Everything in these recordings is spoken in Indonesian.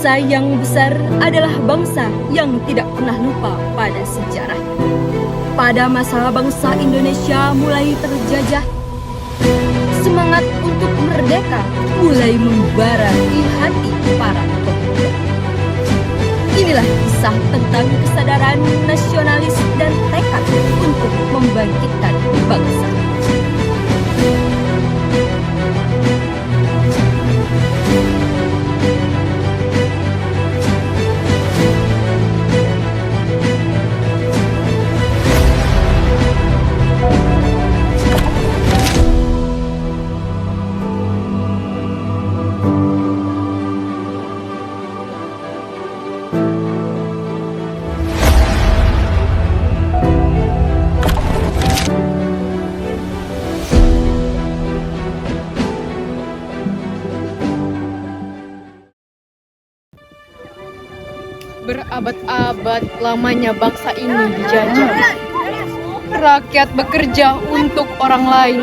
Bangsa yang besar adalah bangsa yang tidak pernah lupa pada sejarah. Pada masa bangsa Indonesia mulai terjajah, semangat untuk merdeka mulai membara di hati para pemuda. Inilah kisah tentang kesadaran nasionalis dan tekad untuk membangkitkan bangsa. Berabad-abad lamanya bangsa ini dijajah. Rakyat bekerja untuk orang lain.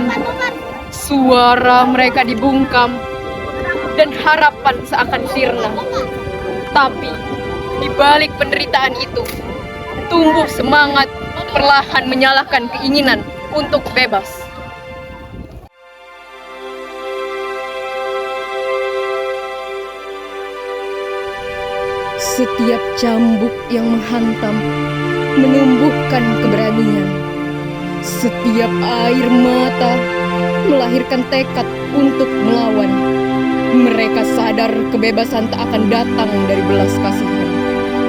Suara mereka dibungkam dan harapan seakan sirna. Tapi di balik penderitaan itu tumbuh semangat perlahan menyalakan keinginan untuk bebas. Setiap cambuk yang menghantam menumbuhkan keberanian. Setiap air mata melahirkan tekad untuk melawan. Mereka sadar kebebasan tak akan datang dari belas kasihan,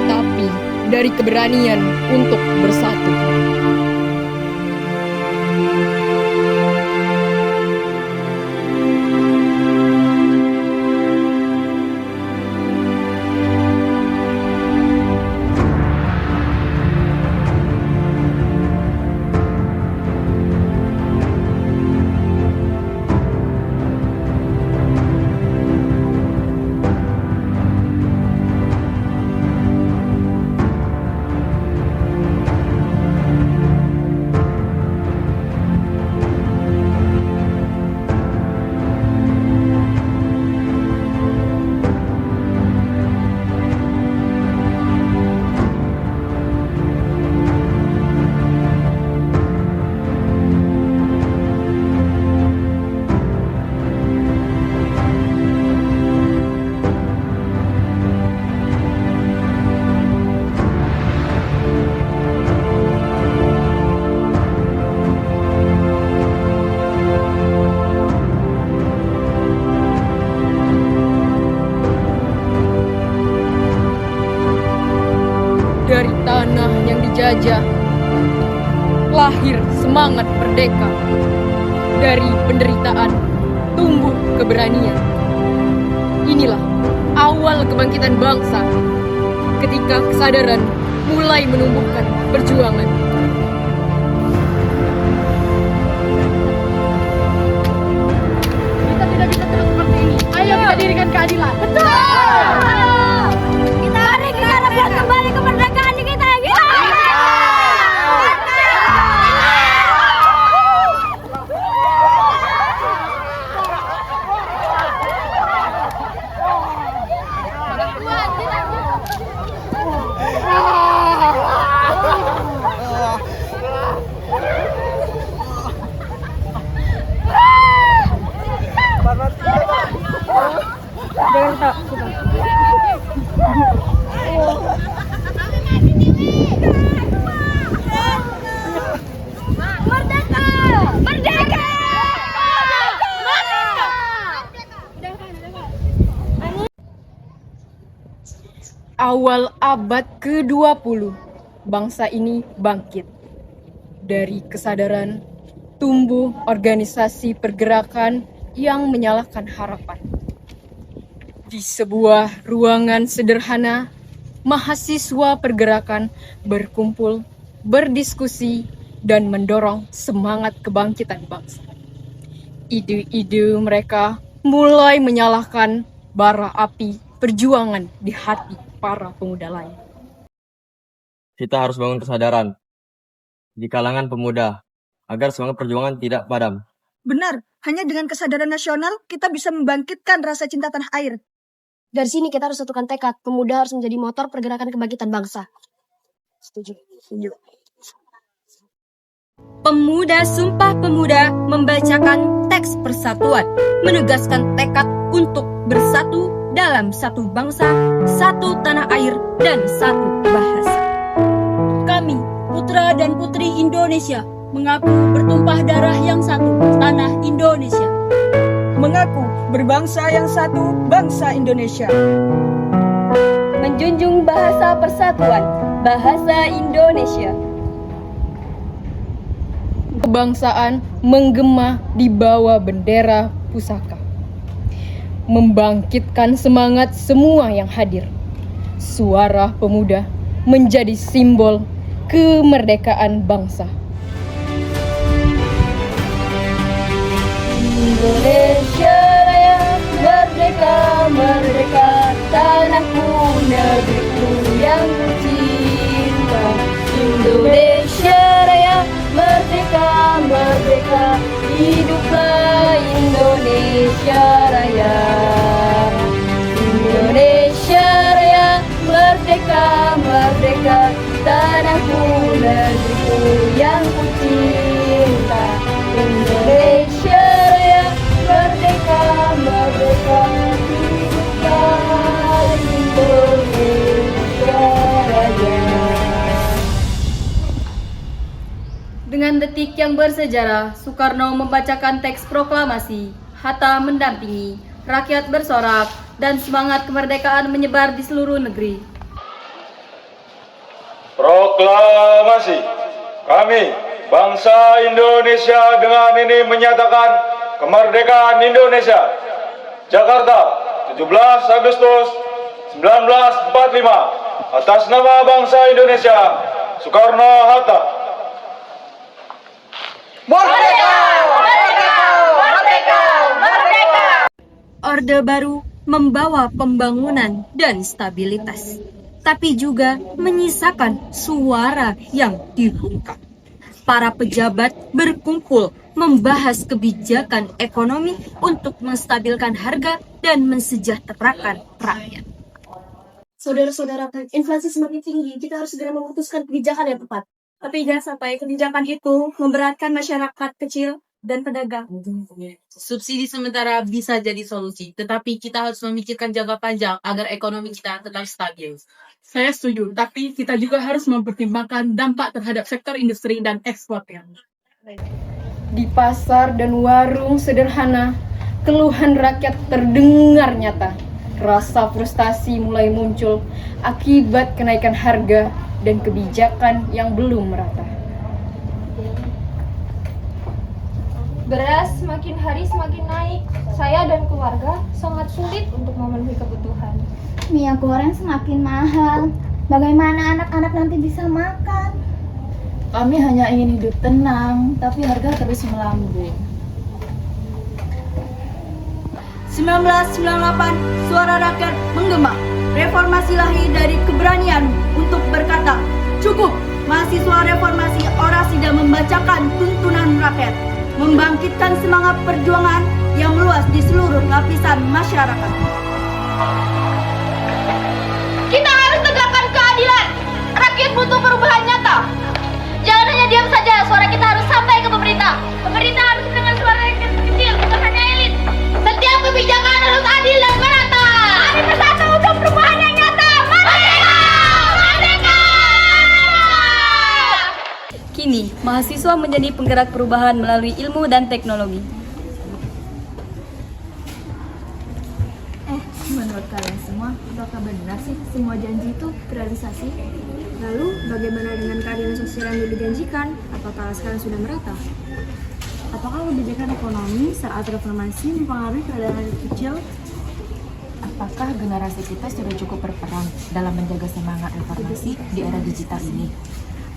tapi dari keberanian untuk bersatu. Dari tanah yang dijajah, lahir semangat merdeka. Dari penderitaan, tumbuh keberanian. Inilah awal kebangkitan bangsa, ketika kesadaran mulai menumbuhkan perjuangan. Kita tidak bisa terus seperti ini. Ayo kita dirikan keadilan. Betul! Mari kita rebut kembali kemerdekaan kita. Merdeka! Merdeka! Awal abad ke-20, bangsa ini bangkit. Dari kesadaran, tumbuh organisasi pergerakan yang menyalakan harapan. Di sebuah ruangan sederhana, mahasiswa pergerakan berkumpul, berdiskusi, dan mendorong semangat kebangkitan bangsa. Ide-ide mereka mulai menyalakan bara api perjuangan di hati para pemuda lain. Kita harus bangun kesadaran di kalangan pemuda agar semangat perjuangan tidak padam. Benar, hanya dengan kesadaran nasional kita bisa membangkitkan rasa cinta tanah air. Dari sini kita harus satukan tekad. Pemuda harus menjadi motor pergerakan kebangkitan bangsa. Setuju. Pemuda Sumpah Pemuda membacakan teks persatuan, menegaskan tekad untuk bersatu dalam satu bangsa, satu tanah air, dan satu bahasa. Kami, putra dan putri Indonesia, mengaku bertumpah darah yang satu, tanah Indonesia. Mengaku berbangsa yang satu, bangsa Indonesia. Menjunjung bahasa persatuan, bahasa Indonesia. Kebangsaan menggema di bawah bendera pusaka, membangkitkan semangat semua yang hadir. Suara pemuda menjadi simbol kemerdekaan bangsa. Indonesia Raya, merdeka, merdeka, tanahku, negeriku yang kucinta. Indonesia Raya, merdeka, merdeka, hiduplah Indonesia Raya. Indonesia Raya, merdeka, merdeka, tanahku, negeriku yang kucinta. Indonesia Raya, merdeka, merdeka, hiduplah Indonesia Raya. Dengan detik yang bersejarah, Soekarno membacakan teks proklamasi, Hatta mendampingi, rakyat bersorak, dan semangat kemerdekaan menyebar di seluruh negeri. Proklamasi. Kami, bangsa Indonesia, dengan ini menyatakan kemerdekaan Indonesia. Jakarta, 17 Agustus 1945. Atas nama bangsa Indonesia, Soekarno-Hatta. Merdeka! Merdeka! Merdeka! Merdeka! Orde Baru membawa pembangunan dan stabilitas, tapi juga menyisakan suara yang dibungkam. Para pejabat berkumpul membahas kebijakan ekonomi untuk menstabilkan harga dan mensejahterakan rakyat. Saudara-saudara, inflasi semakin tinggi. Kita harus segera memutuskan kebijakan yang tepat. Tapi jangan sampai kebijakan itu memberatkan masyarakat kecil dan pedagang. Subsidi sementara bisa jadi solusi, tetapi kita harus memikirkan jangka panjang agar ekonomi kita tetap stabil. Saya setuju, tapi kita juga harus mempertimbangkan dampak terhadap sektor industri dan ekspornya. Di pasar dan warung sederhana, keluhan rakyat terdengar nyata. Rasa frustasi mulai muncul akibat kenaikan harga dan kebijakan yang belum merata. Beras semakin hari semakin naik. Saya dan keluarga sangat sulit untuk memenuhi kebutuhan. Minyak goreng semakin mahal. Bagaimana anak-anak nanti bisa makan? Kami hanya ingin hidup tenang, tapi harga terus melambung. 1998, suara rakyat menggema. Reformasi lahir dari keberanian untuk berkata, cukup. Mahasiswa reformasi orasi dan membacakan tuntunan rakyat, membangkitkan semangat perjuangan yang meluas di seluruh lapisan masyarakat. Kita harus tegakkan keadilan. Rakyat butuh perubahan nyata. Jangan hanya diam saja, suara kita harus sampai ke pemerintah. Pemerintah harus mendengar suara rakyat kecil, bukan hanya elit. Setiap kebijakan harus adil dan merata. Mari bersatu untuk perubahan yang nyata. Merdeka! Merdeka! Kini, mahasiswa menjadi penggerak perubahan melalui ilmu dan teknologi. Menurut kalian semua, apakah benar sih semua janji itu terrealisasi? Lalu, bagaimana dengan keadilan sosial yang dijanjikan? Apakah sekarang sudah merata? Apakah kebijakan ekonomi saat reformasi mempengaruhi keadaan rakyat kecil? Apakah generasi kita sudah cukup berperan dalam menjaga semangat reformasi di era digital ini?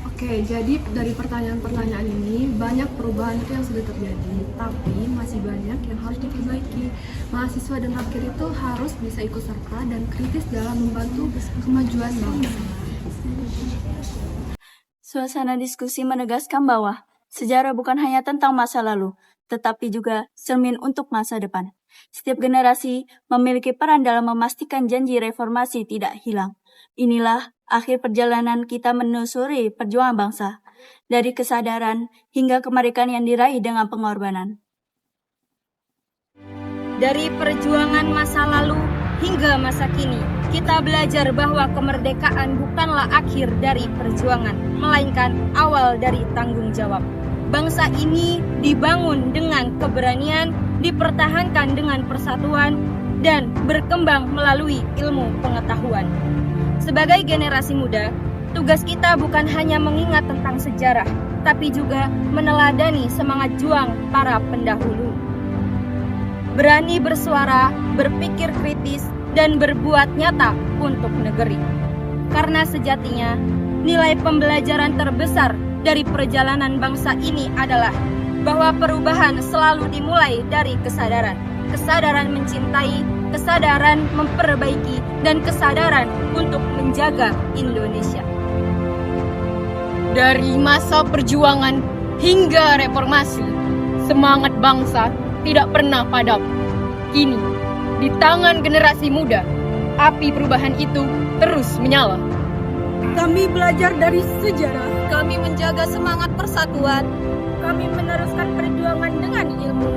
Oke, jadi dari pertanyaan-pertanyaan ini banyak perubahan itu yang sudah terjadi, tapi masih banyak yang harus diperbaiki. Mahasiswa dan rakyat itu harus bisa ikut serta dan kritis dalam membantu kemajuan bangsa. Suasana diskusi menegaskan bahwa sejarah bukan hanya tentang masa lalu, tetapi juga cermin untuk masa depan. Setiap generasi memiliki peran dalam memastikan janji reformasi tidak hilang. Inilah akhir perjalanan kita menelusuri perjuangan bangsa, dari kesadaran hingga kemerdekaan yang diraih dengan pengorbanan. Dari perjuangan masa lalu hingga masa kini, kita belajar bahwa kemerdekaan bukanlah akhir dari perjuangan, melainkan awal dari tanggung jawab. Bangsa ini dibangun dengan keberanian, dipertahankan dengan persatuan, dan berkembang melalui ilmu pengetahuan. Sebagai generasi muda, tugas kita bukan hanya mengingat tentang sejarah, tapi juga meneladani semangat juang para pendahulu. Berani bersuara, berpikir kritis, dan berbuat nyata untuk negeri. Karena sejatinya, nilai pembelajaran terbesar dari perjalanan bangsa ini adalah bahwa perubahan selalu dimulai dari kesadaran. Kesadaran mencintai, kesadaran memperbaiki, dan kesadaran untuk menjaga Indonesia. Dari masa perjuangan hingga reformasi, semangat bangsa tidak pernah padam. Kini, di tangan generasi muda, api perubahan itu terus menyala. Kami belajar dari sejarah. Kami menjaga semangat persatuan. Kami meneruskan perjuangan dengan ilmu.